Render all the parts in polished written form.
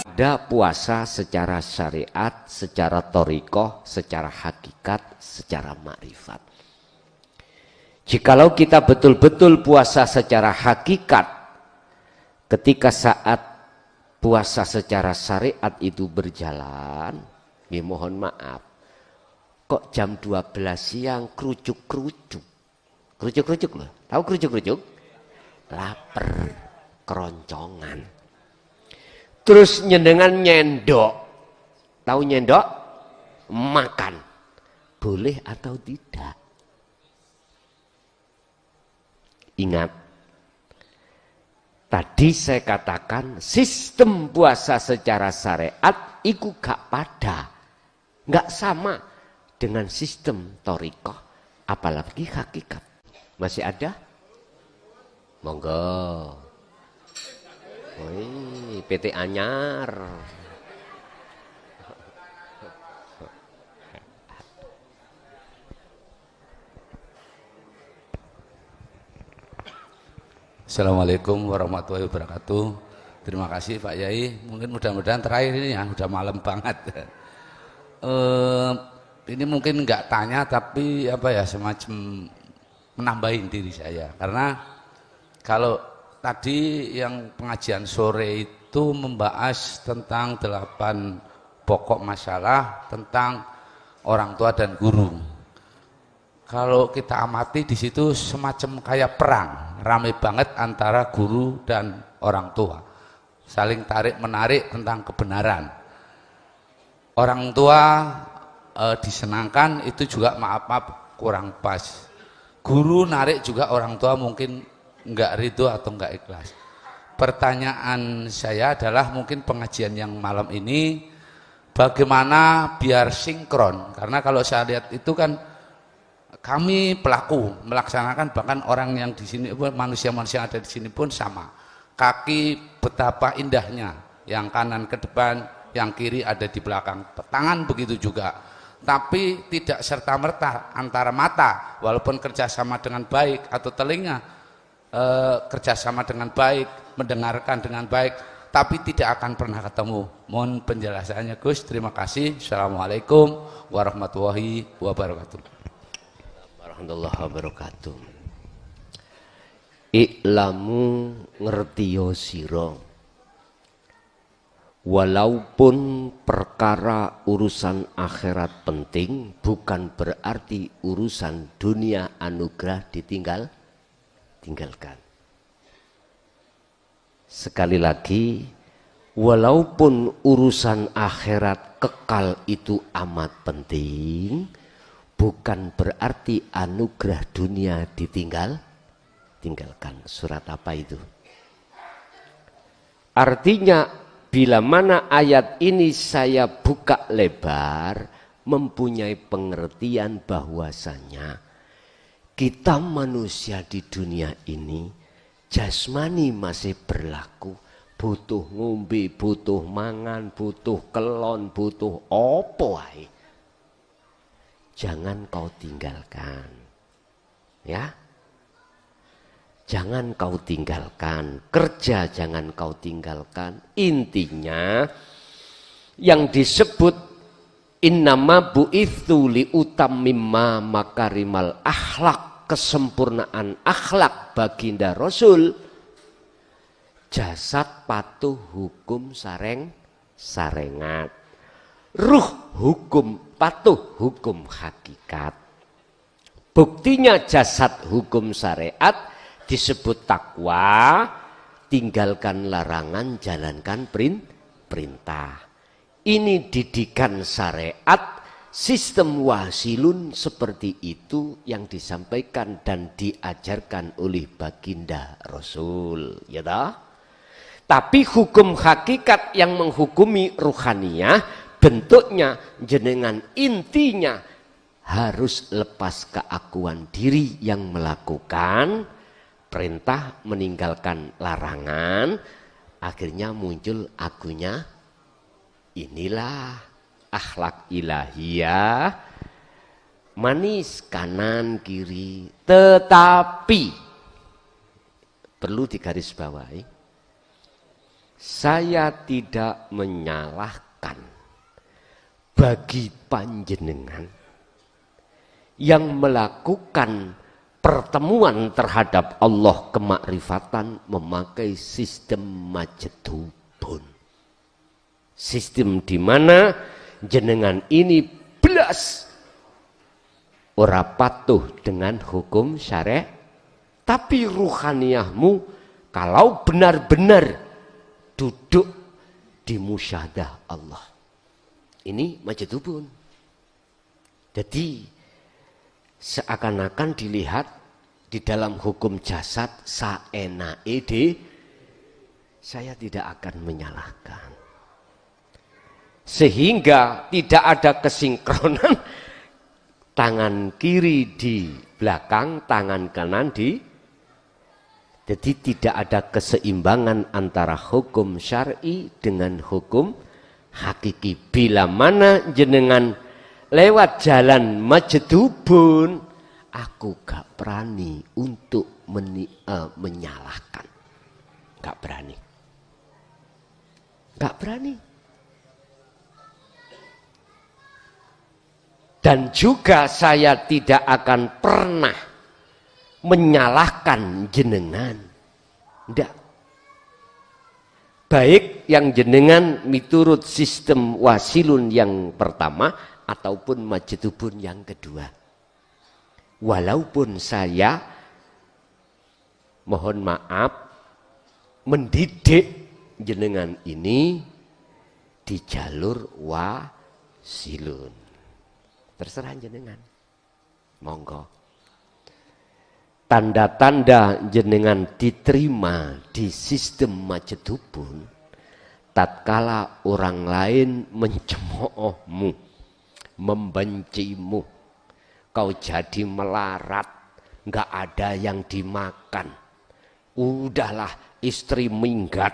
Ada puasa secara syariat, secara thariqah, secara hakikat, secara makrifat. Jikalau kita betul-betul puasa secara hakikat, ketika saat puasa secara syariat itu berjalan, ya mohon maaf, kok jam 12 siang kerucuk-kerucuk. Kerucuk-kerucuk loh, tahu kerucuk-kerucuk? Laper, keroncongan. Terus nyendengan nyendok. Tahu nyendok? Makan. Boleh atau tidak? Ingat. Tadi saya katakan sistem puasa secara syariat itu gak pada. Gak sama dengan sistem thariqah. Apalagi hakikat. Masih ada? Monggo. Wih, PT Anyar. Assalamualaikum warahmatullahi wabarakatuh. Terima kasih Pak Yai. Mungkin mudah-mudahan terakhir ini ya, udah malam banget. Ini mungkin nggak tanya tapi apa ya, semacam menambahin diri saya. Karena kalau tadi yang pengajian sore itu membahas tentang 8 pokok masalah tentang orang tua dan guru. Kalau kita amati di situ semacam kayak perang, ramai banget antara guru dan orang tua. Saling tarik menarik tentang kebenaran. Orang tua disenangkan itu juga maaf kurang pas. Guru narik juga orang tua mungkin enggak ridho atau enggak ikhlas. Pertanyaan saya adalah mungkin pengajian yang malam ini bagaimana biar sinkron, karena kalau saya lihat itu kan kami pelaku melaksanakan, bahkan orang yang di sini, manusia-manusia yang ada di sini pun sama. Kaki betapa indahnya, yang kanan ke depan, yang kiri ada di belakang. Tangan begitu juga. Tapi tidak serta-merta antara mata, walaupun kerjasama dengan baik, atau telinga kerjasama dengan baik, mendengarkan dengan baik, tapi tidak akan pernah ketemu. Mohon penjelasannya Gus. Terima kasih. Assalamualaikum warahmatullahi wabarakatuh. Warahmatullahi wabarakatuh. Iklamu ngertiyo sira, walaupun perkara urusan akhirat penting, bukan berarti urusan dunia anugerah tinggalkan. Sekali lagi, walaupun urusan akhirat kekal itu amat penting, bukan berarti anugerah dunia tinggalkan. Surat apa itu? Artinya, bila mana ayat ini saya buka lebar, mempunyai pengertian bahwasanya kita manusia di dunia ini, jasmani masih berlaku, butuh ngombe, butuh mangan, butuh kelon, butuh opo wae. Jangan kau tinggalkan. Ya. Jangan kau tinggalkan, kerja jangan kau tinggalkan. Intinya yang disebut innama bu'itsu liutammima makarimal akhlak, kesempurnaan akhlak baginda Rasul, jasad patuh hukum sarengat, ruh hukum patuh hukum hakikat. Buktinya jasad hukum syariat disebut takwa, tinggalkan larangan, jalankan perintah. Ini didikan syariat, sistem wasilun seperti itu yang disampaikan dan diajarkan oleh baginda Rasul, ya toh? Tapi hukum hakikat yang menghukumi ruhaniyah, bentuknya jenengan intinya harus lepas keakuan diri yang melakukan perintah, meninggalkan larangan, akhirnya muncul akunya. Inilah akhlak ilahiyah, manis kanan kiri, tetapi perlu digarisbawahi, saya tidak menyalahkan bagi panjenengan yang melakukan pertemuan terhadap Allah kemakrifatan memakai sistem majdubun. Sistem di mana jenengan ini belas ora patuh dengan hukum syariat, tapi ruhaniyahmu kalau benar-benar duduk di musyahadah Allah. Ini majdubun. Jadi seakan-akan dilihat di dalam hukum jasad saenae saya tidak akan menyalahkan. Sehingga tidak ada kesinkronan tangan kiri di belakang, tangan kanan di. Jadi tidak ada keseimbangan antara hukum syar'i dengan hukum hakiki. Bila mana jenengan lewat jalan majdubun, aku gak berani untuk menyalahkan. Gak berani. Gak berani. Dan juga saya tidak akan pernah menyalahkan jenengan. Tidak. Baik yang jenengan miturut sistem wasilun yang pertama ataupun majdubun yang kedua. Walaupun saya mohon maaf mendidik jenengan ini di jalur wasilun. Terserah jenengan. Monggo. Tanda-tanda jenengan diterima di sistem majdubun tatkala orang lain mencemoohmu, membencimu, kau jadi melarat, nggak ada yang dimakan, udahlah istri minggat,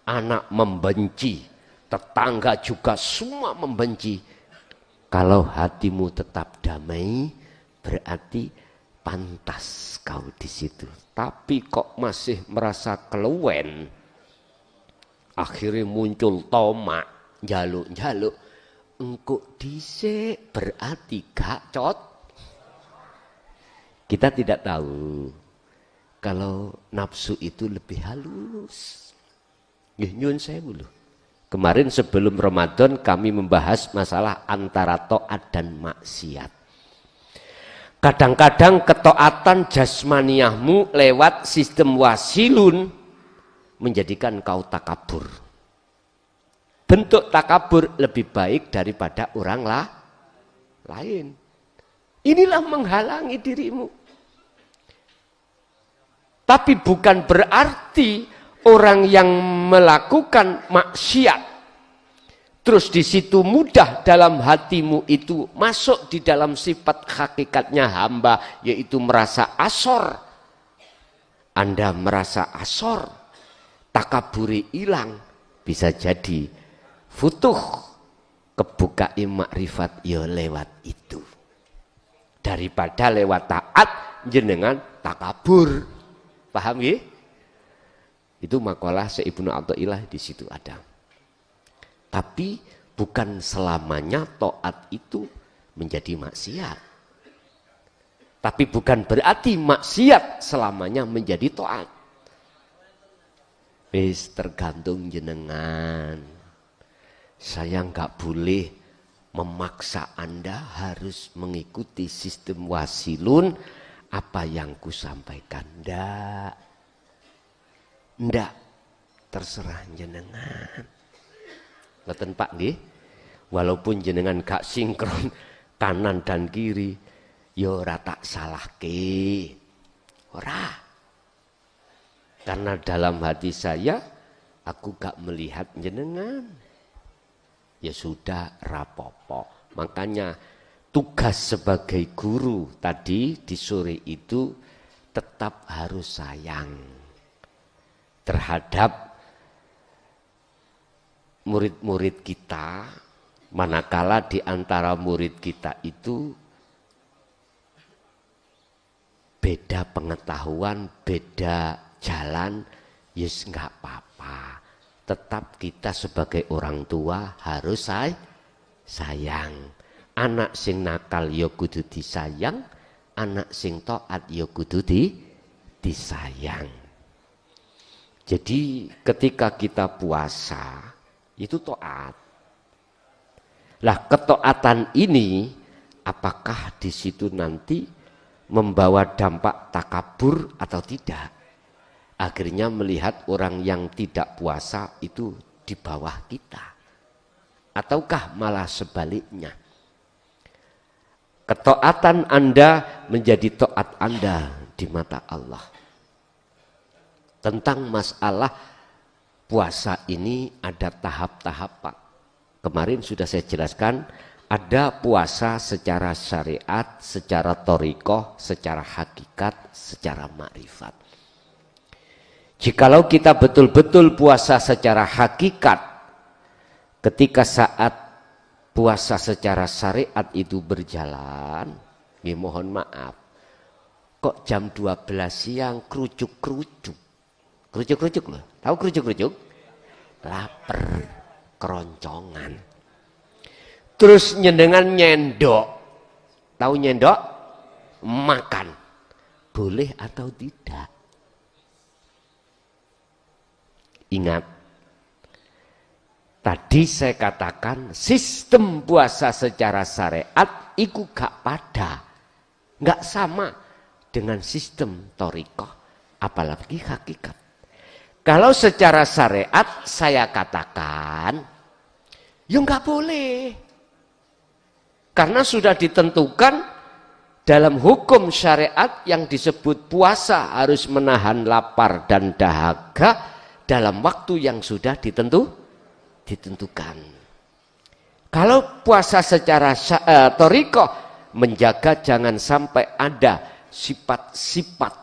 anak membenci, tetangga juga semua membenci. Kalau hatimu tetap damai, berarti pantas kau di situ. Tapi kok masih merasa keluwen, akhirnya muncul tomak, jaluk-jaluk, engkau dhisik berarti gak cot. Kita tidak tahu kalau nafsu itu lebih halus. Nyun sewu lho. Kemarin sebelum Ramadan kami membahas masalah antara taat dan maksiat. Kadang-kadang ketaatan jasmaniyahmu lewat sistem wasilun menjadikan kau takabur. Bentuk takabur lebih baik daripada orang lain. Inilah menghalangi dirimu. Tapi bukan berarti orang yang melakukan maksiat terus di situ mudah dalam hatimu itu masuk di dalam sifat hakikatnya hamba, yaitu merasa asor. Anda merasa asor, takaburi hilang, bisa jadi futuh kebukai makrifat ya lewat itu. Daripada lewat taat jenengan takabur. Paham ya? Itu makalah Ibnu Athaillah di situ ada. Tapi bukan selamanya taat itu menjadi maksiat. Tapi bukan berarti maksiat selamanya menjadi taat. Wis tergantung jenengan. Saya nggak boleh memaksa Anda harus mengikuti sistem wasilun apa yang kusampaikan. Ndak, terserah jenengan. Ngoten Pak nggih. Walaupun jenengan gak sinkron kanan dan kiri, ya ora tak salahke. Ora. Karena dalam hati saya aku gak melihat jenengan. Ya sudah rapopo. Makanya tugas sebagai guru tadi di sore itu tetap harus sayang terhadap murid-murid kita, manakala di antara murid kita itu beda pengetahuan, beda jalan, yes nggak apa-apa. tetap kita sebagai orang tua harus sayang. Anak sing nakal ya kudu disayang, anak sing taat ya kudu disayang. Jadi ketika kita puasa itu taat. Lah ketaatan ini apakah di situ nanti membawa dampak takabur atau tidak? Akhirnya melihat orang yang tidak puasa itu di bawah kita. Ataukah malah sebaliknya? Ketaatan Anda menjadi taat Anda di mata Allah. Tentang masalah puasa ini ada tahap-tahap, Pak. Kemarin sudah saya jelaskan, ada puasa secara syariat, secara thariqah, secara hakikat, secara makrifat. Jikalau kita betul-betul puasa secara hakikat, ketika saat puasa secara syariat itu berjalan, mohon maaf, kok jam 12 siang kerucuk-kerucuk. Kerucuk-kerucuk loh, tahu kerucuk-kerucuk? Laper, keroncongan. Terus nyendengan nyendok, tahu nyendok? Makan, boleh atau tidak? Ingat, tadi saya katakan sistem puasa secara syariat itu gak pada, gak sama dengan sistem thariqah, apalagi hakikat. Kalau secara syariat saya katakan, ya gak boleh, karena sudah ditentukan dalam hukum syariat yang disebut puasa harus menahan lapar dan dahaga dalam waktu yang sudah ditentukan. Kalau puasa secara thariqah menjaga jangan sampai ada sifat-sifat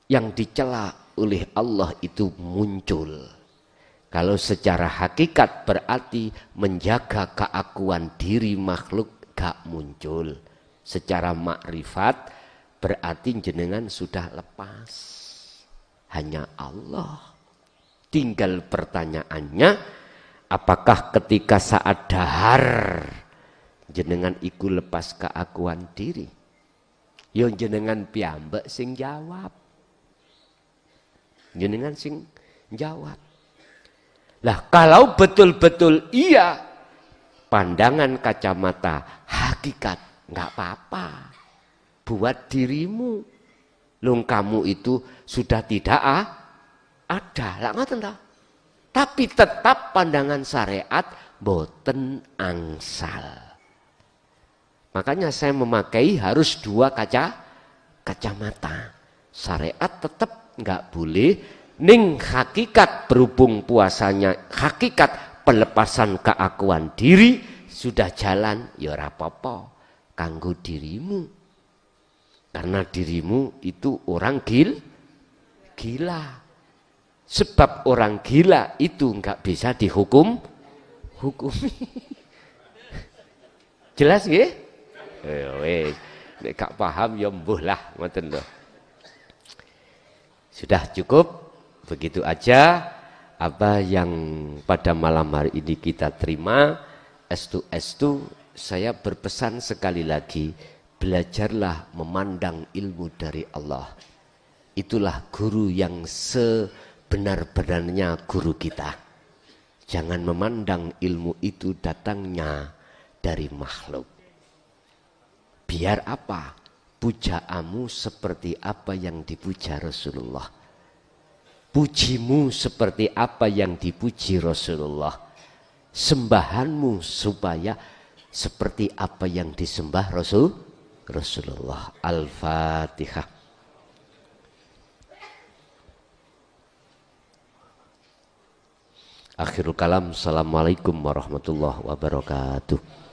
yang dicela oleh Allah itu muncul. Kalau secara hakikat berarti menjaga keakuan diri makhluk gak muncul. Secara makrifat berarti jenengan sudah lepas. Hanya Allah. Tinggal pertanyaannya, apakah ketika saat dahar jenengan iku lepas keakuan diri? Yo jenengan piyambak sing jawab. Jenengan sing jawab. Lah kalau betul-betul iya, pandangan kacamata hakikat nggak apa-apa buat dirimu. Lung kamu itu sudah tidak ada, lah ngoten ta. Tapi tetap pandangan syariat boten angsal. Makanya saya memakai harus dua kacamata. Syariat tetap nggak boleh, ning hakikat berhubung puasanya hakikat pelepasan keakuan diri sudah jalan ya ora apa-apa kanggo dirimu. Karena dirimu itu orang gila. Sebab orang gila itu nggak bisa hukumi. Jelas nggih? Wes, nek gak paham ya mbuh lah ngoten lho. Sudah cukup, begitu aja apa yang pada malam hari ini kita terima. Estu saya berpesan sekali lagi, belajarlah memandang ilmu dari Allah. Itulah guru yang benar-benarnya guru kita. Jangan memandang ilmu itu datangnya dari makhluk. Biar apa? Pujaanmu seperti apa yang dipuja Rasulullah. Pujimu seperti apa yang dipuji Rasulullah. Sembahanmu supaya seperti apa yang disembah Rasulullah. Al-Fatihah. Akhirul kalam, assalamualaikum warahmatullahi wabarakatuh.